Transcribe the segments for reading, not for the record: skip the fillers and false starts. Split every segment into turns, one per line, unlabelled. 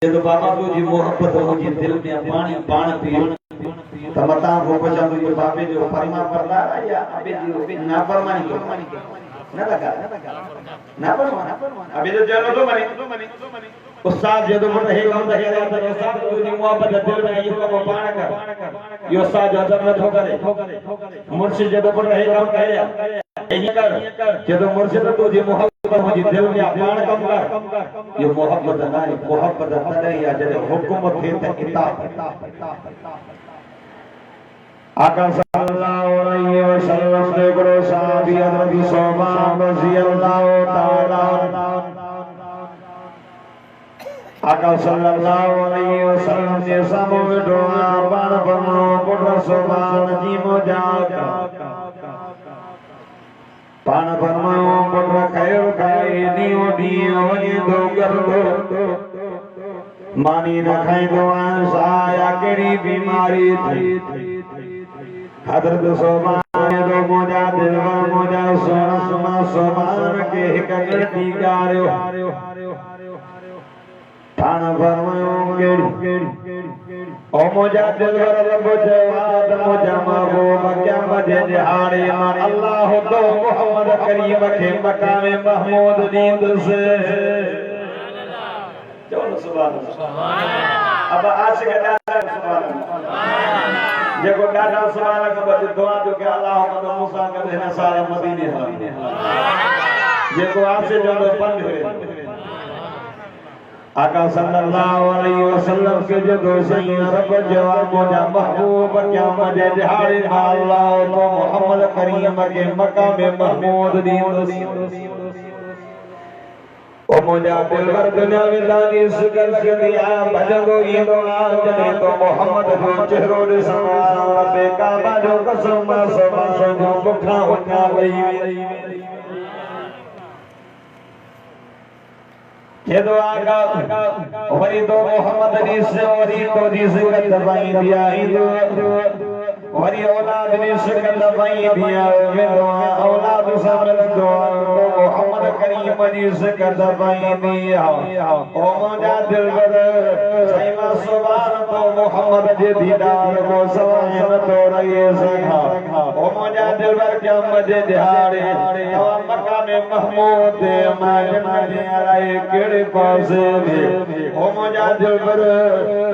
जब बाबा को जी मोहब्बत हो जी दिल में पानी पान पियो तमता को बचा तो बाबे जो फरमा करदा या अबे जी ना फरमानी ना लगा ना फरमाना अबे जो चलो तो मनी उस्ताद जो तो रहे हम रहे तो उस्ताद को जी मोहब्बत दिल में यो को पान कर यो उस्ताद जो जब न करे मुर्शिद जो तो रहे हम कहे यही कर जो मुर्शिद तो जी मोहब्बत मुझे दिल में पान कम कर ये मोहब्बत नहीं मोहब्बत नहीं या जब हुक्म थे त इताअत आका सल्लल्लाहु अलैहि वसल्लम ने गुरु साहब हजरत सोबान रज़ियल्लाहु ताला आका सल्लल्लाहु अलैहि वसल्लम ने सामो दुआ बाण बनो पुत्र सोबान जी मोजाका पान फरमाओ पुत्र कयो खाए नियो दियो वने दो कर दो मानी न खाए दो आया केड़ी बीमारी थी हजरत सोबान दो मोजा दिलवा मोजा सोना सोबान के कगड़ी गारो पान फरमाओ केड़ी ओ मोजा दिलवा रब जवाद मोजा महबूब क्या मजे दिहाड़े मां अल्लाह तो मोहम्मद करीम के मकाम महमूद नींद से चलो सुभान अल्लाह अब आज के दादा सुभान अल्लाह जेको दादा सुभान अल्लाह के दुआ जो के अल्लाह मद मूसा के रहने सारे मदीने जेको आपसे जो बंद हुए आका सल्लल्लाहु अलैहि वसल्लम के जो दोषी रब जवाब मोजा महबूब क्या मजे दिहाड़ी अल्लाह तो मोहम्मद करीम के मकाम महमूद नींद ओ मोजा दिलवर दुनिया में दानी सुकर के दिया भजगो ये दुआ जने तो मोहम्मद जो चेहरो दे समा बेकाबा जो कसम समा जो बुखा उठा गई ये दुआ का वरी तो मोहम्मद ने से वरी तो जिसे दवाई दिया वरी औलाद ने से दवाई दिया वे दुआ औलाद सामने दुआ मोहम्मद करीम ने से दवाई दिया ओ मोजा दिलबर सैमा सुभान तो मोहम्मद जे दीदार को सवायन तो रहे सखा ओ मोजा दिलबर क्या मजे दिहाड़े तो मकाम महमूद माजे आए केड़े पासे में ओ मोजा दिलबर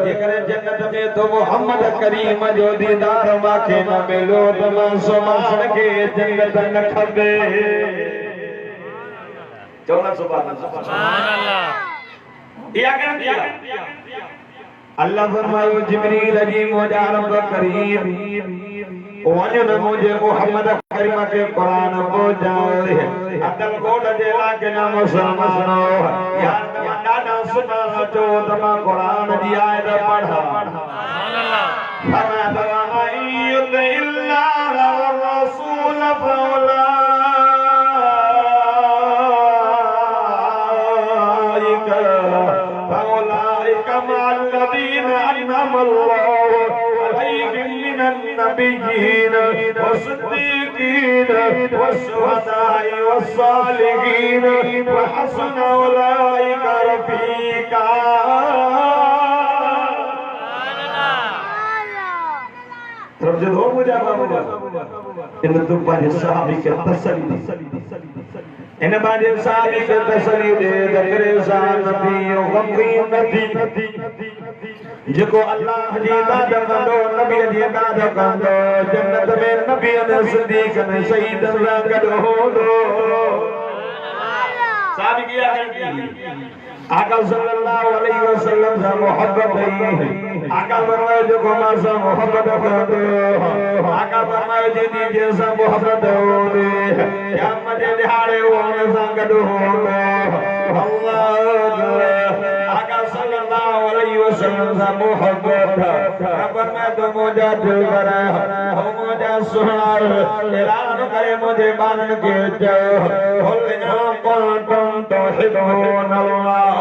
जेकरे जन्नत में तो मोहम्मद करीम जो दीदार माखे न मिलो तमा सुभान के जन्नत न खबे चौना सुभान अल्लाह या क्या दिया अल्लाह फरमायो जिब्रील जी मोजा रब करीम वजन मुझे मोहम्मद करीम के कुरान पहुंचाए अदल कोट जेला के नाम मुसलमानो यार दादा सुना जो तमा कुरान जी आयत पढ़ा सुभान अल्लाह फरमा दवाइल इल्ला रसूल फौलाइक मअल्लज़ीन अनअम अल्लाहु अलैहिम मिनन नबिय्यीन वस्सिद्दीकीन वश्शुहदाई वस्सालिहीन वहसुन उलाइक रफीका रब जो हो मुझे बाबा इन तो बाजे साहबी के तसल्ली इन बाजे साहबी के तसल्ली दे दकरे सान नबी गमी नबी जिको अल्लाह जी दाद कंदो नबी जी दाद कंदो जन्नत में नबी ने सिद्दीक ने शहीद रंगद हो दो साहबी किया है आका सल्लल्लाहु अलैहि वसल्लम से मोहब्बत है आका फरमाए जो कोमा से मोहब्बत करो आका फरमाए जी जैसा मोहब्बत हो दे क्या मजे दिहाड़े होने संग हो अल्लाह आका सल्लल्लाहु अलैहि वसल्लम से मोहब्बत रब में तो मोजा दिल करे हो मोजा सुना ऐलान करे मुझे बानन के जो होलना कुंतुम तुहिब्बून अल्लाह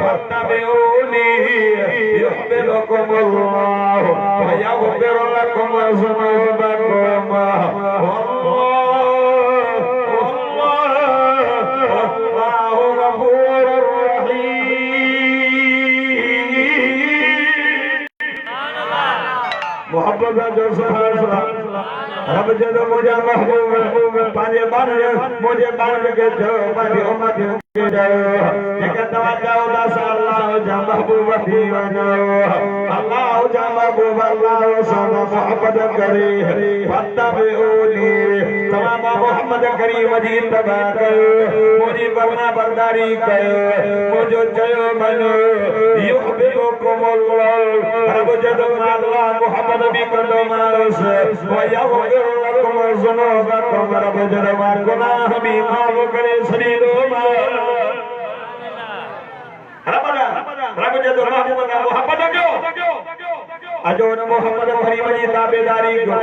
फत्तबिऊनी युहब्बुकुम अल्लाह व यगफिर लकुम ज़ुनूबकुम वल्लाहु गफूरुर रहीम रोजा जो रब जदो मुझे महबूब पांजे बार मुझे बांध के जो पांजे उम्मत के जाओ एक तवज्जो दस अल्लाह जा महबूब दीवाना अल्लाह जा महबूब अल्लाह सना मोहब्बत करे फतबऊनी तमाम मोहम्मद करीम जी तबा मुझे बरना बरदारी कयो मुझे चयो मन युहब्बुकुमुल्लाह रब जदो अल्लाह मोहब्बत भी कंदो मानस वयगफिर लकुम ज़ुनूबकुम रब जदो गुनाह भी माफ करे सदीदो रब जदो महबूब का मोहब्बत कयो अजो न मोहम्मद करीम जी ताबेदारी को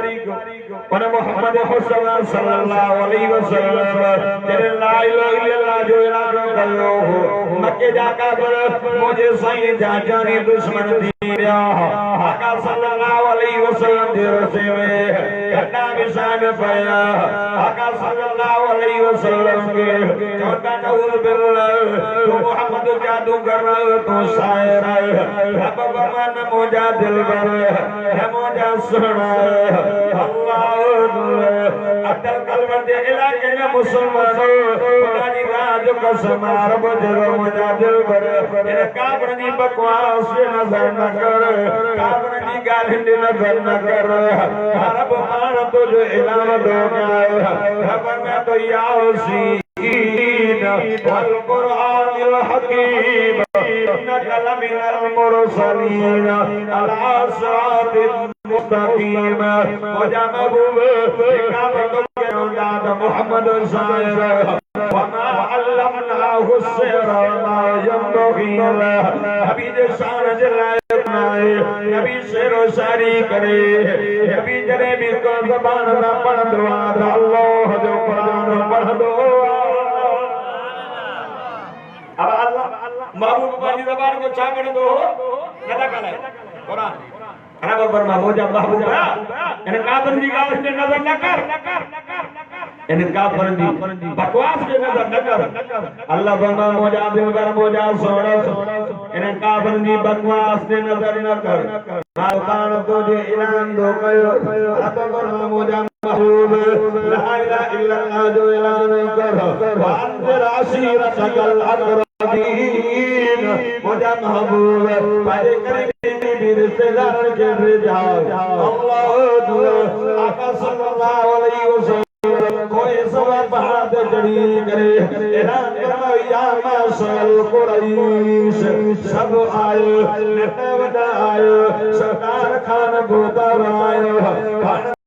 और मोहम्मद हुसैन सल्लल्लाहु अलैहि वसल्लम तेरे ला इलाहा इल्लल्लाह जो ऐलान कयो हो मक्के जाका पर मुझे सही जानी दुश्मन दिया आका सल्लल्लाहु अलैहि वसल्लम दे रसे में घटना निशान पाया आका सल्लल्लाहु अलैहि वसल्लम के चौथा नऊज बिल्लाह तो मोहम्मद जादू कर तो शायर रब बमन मोजा दिल है मोजा सुना अल्लाह अटल कलवर दे इलाके में मुसलमानों खुदा दी राज कसम रब जरो मोजा दिल बर इन काबर नी बकवास नजर न कर काबर नी गाल नजर न कर रब मान तुझे इनाम दो रब मैं तो यासीन वल कुरानिल हकीम इन्नक लमिनल मुरसलीन अला सिरातिल मुस्तकीम मुझा महबूब काबर तो औलाद मोहम्मद साहिब वमा अल्लमनाहु सिर वमा यंबगी नबी दे शान जलाए नबी शेरो शायरी करे नबी जने भी को ज़बान ना पढ़ दो अल्लाह जो कुरान पढ़ दो अब अल्लाह महबूब की ज़बान को छा पढ़ दो नदा काला कुरान रब फरमा मोजा महबूब इन काफिर जी गाल से नजर न कर इन काफिर जी बकवास के नजर न कर अल्लाह फरमा मोजा दिल बर मोजा सोना इन काफिर जी बकवास के नजर न कर कान तुझे ऐलान दो कयो रब फरमा मोजा महबूब ला इलाहा इल्लल्लाह जो ऐलान कर वांज़िर आशीरतकल अक़रबीन मोजा महबूब पाए करीबी भी रिश्तेदार के रिजाओ अल्लाह आका सल्लल्लाहु अलैहि वसल्लम कोई सवार पहाड़ पे चढ़ी करे ऐलान करो या माशअल कुरैश सब आयो नटा वटा आयो सरदार खान भूता आयो